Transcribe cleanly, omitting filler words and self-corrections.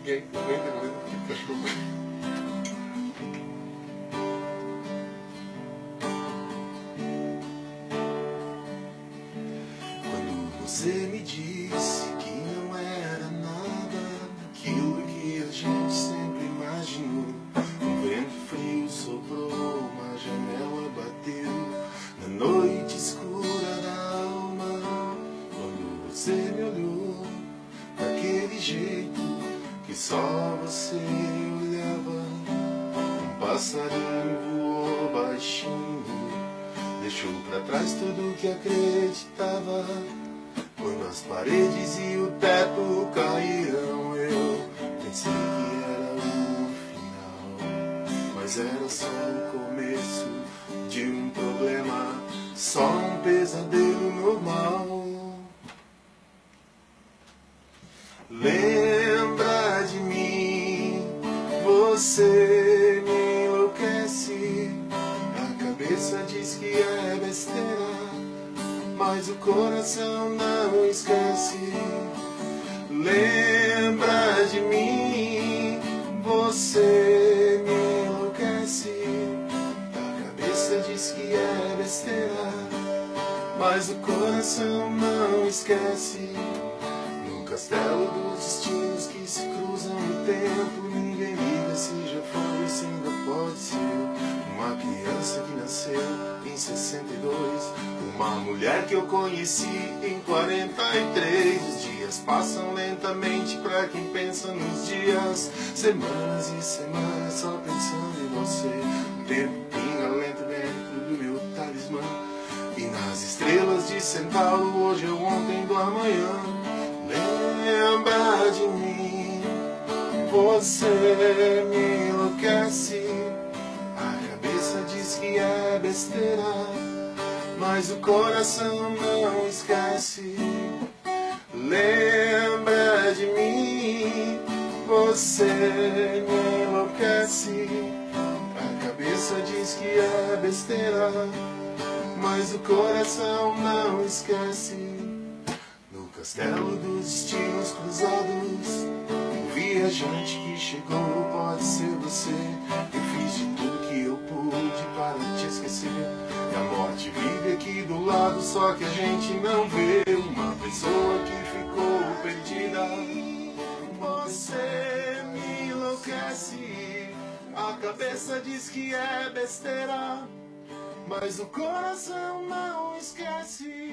ninguém tem o mesmo tipo de cachorro. Você me disse que não era nada daquilo que a gente sempre imaginou. Um vento frio soprou, uma janela bateu na noite escura da alma. Quando você me olhou daquele jeito que só você olhava, um passarinho voou baixinho, deixou pra trás tudo que acreditava. Quando as paredes e o teto caíram, eu pensei que era o final, mas era só o começo de um problema, só um pesadelo normal. Lembra de mim, você me enlouquece. A cabeça diz que é besteira, mas o coração não esquece. Lembra de mim, você me enlouquece. A cabeça diz que é besteira, mas o coração não esquece. No castelo dos destinos que se cruzam no tempo, ninguém liga se já foi ou se ainda pode ser. Uma criança que nasceu em 62, uma mulher que eu conheci em 43. Os dias passam lentamente pra quem pensa nos dias, semanas e semanas só pensando em você. O tempo pinga lento dentro do meu talismã, e nas estrelas de Centauro hoje é o ontem do amanhã. Lembra de mim, você me enlouquece. A cabeça diz que é besteira, mas o coração não esquece. Lembra de mim, você me enlouquece. A cabeça diz que é besteira, mas o coração não esquece. No castelo dos destinos cruzados, o viajante que chegou pode ser você. Eu fiz de tudo que eu pude para te esquecer. E a morte vive aqui do lado, só que a gente não vê. Uma pessoa que ficou perdida. Você me enlouquece. A cabeça diz que é besteira, mas o coração não esquece.